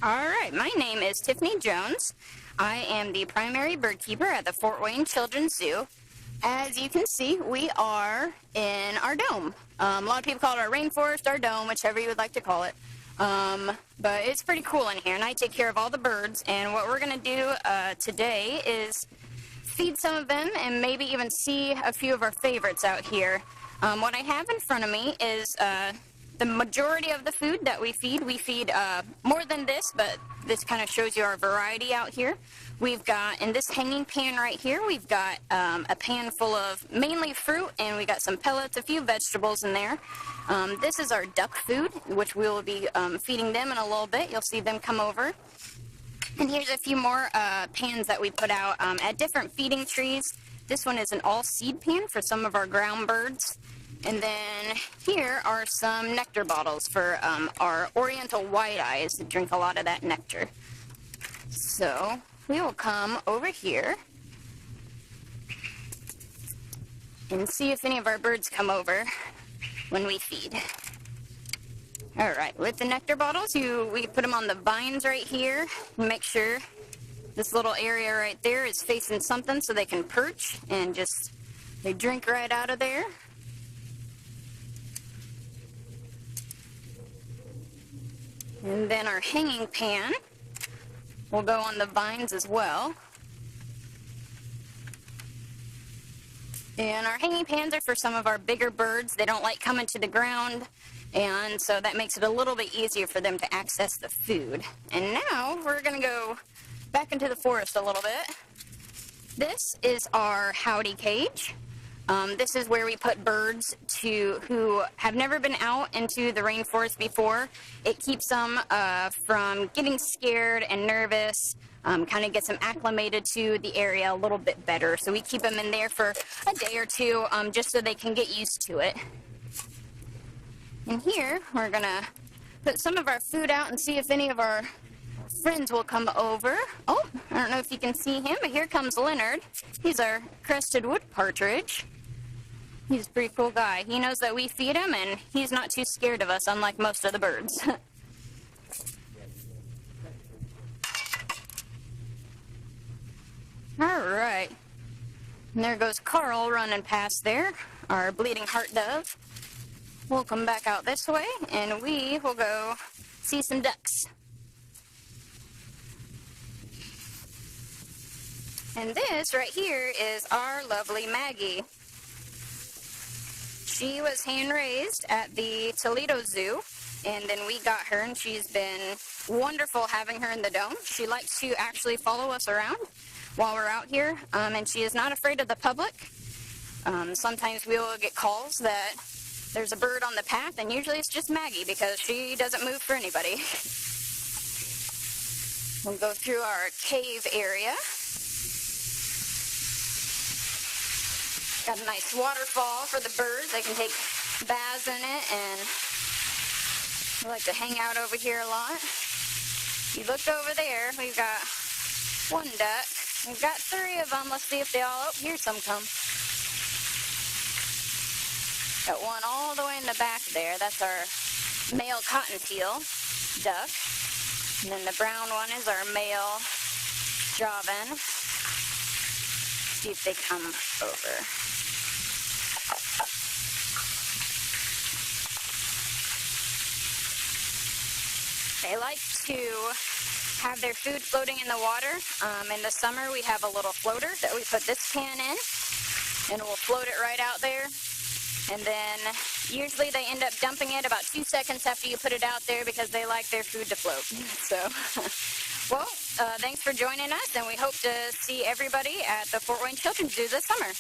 Alright, my name is Tiffany Jones. I am the primary bird keeper at the Fort Wayne Children's Zoo. As you can see, we are in our dome. A lot of people call it our rainforest, our dome, whichever you would like to call it. But it's pretty cool in here, and I take care of all the birds. And what we're going to do today is feed some of them and maybe even see a few of our favorites out here. What I have in front of me is the majority of the food that we feed more than this, but this kind of shows you our variety out here. We've got, in this hanging pan right here, we've got a pan full of mainly fruit, and we got some pellets, a few vegetables in there. This is our duck food, which we'll be feeding them in a little bit. You'll see them come over. And here's a few more pans that we put out at different feeding trees. This one is an all-seed pan for some of our ground birds. And then here are some nectar bottles for our oriental white-eyes that drink a lot of that nectar. So we will come over here and see if any of our birds come over when we feed. Alright, with the nectar bottles, we put them on the vines right here. Make sure this little area right there is facing something so they can perch and they drink right out of there. And then our hanging pan will go on the vines as well. And our hanging pans are for some of our bigger birds. They don't like coming to the ground, and so that makes it a little bit easier for them to access the food. And now we're going to go back into the forest a little bit. This is our howdy cage. This is where we put birds who have never been out into the rainforest before. It keeps them from getting scared and nervous, kind of gets them acclimated to the area a little bit better. So we keep them in there for a day or two just so they can get used to it. And here we're going to put some of our food out and see if any of our friends will come over. Oh, I don't know if you can see him, but here comes Leonard. He's our crested wood partridge. He's a pretty cool guy. He knows that we feed him, and he's not too scared of us, unlike most of the birds. Alright. And there goes Carl running past there, our bleeding heart dove. We'll come back out this way, and we will go see some ducks. And this right here is our lovely Maggie. She was hand-raised at the Toledo Zoo, and then we got her, and she's been wonderful having her in the dome. She likes to actually follow us around while we're out here, and she is not afraid of the public. Sometimes we will get calls that there's a bird on the path, and usually it's just Maggie because she doesn't move for anybody. We'll go through our cave area. Got a nice waterfall for the birds. They can take baths in it, and we like to hang out over here a lot. You look over there, we've got one duck. We've got 3 of them. Let's see if they all, oh, here's some come. Got one all the way in the back there. That's our male cottontail duck. And then the brown one is our male Javan. See if they come over. They like to have their food floating in the water. In the summer, we have a little floater that we put this pan in, and we'll float it right out there. And then usually they end up dumping it about 2 seconds after you put it out there because they like their food to float. So, well, thanks for joining us, and we hope to see everybody at the Fort Wayne Children's Zoo this summer.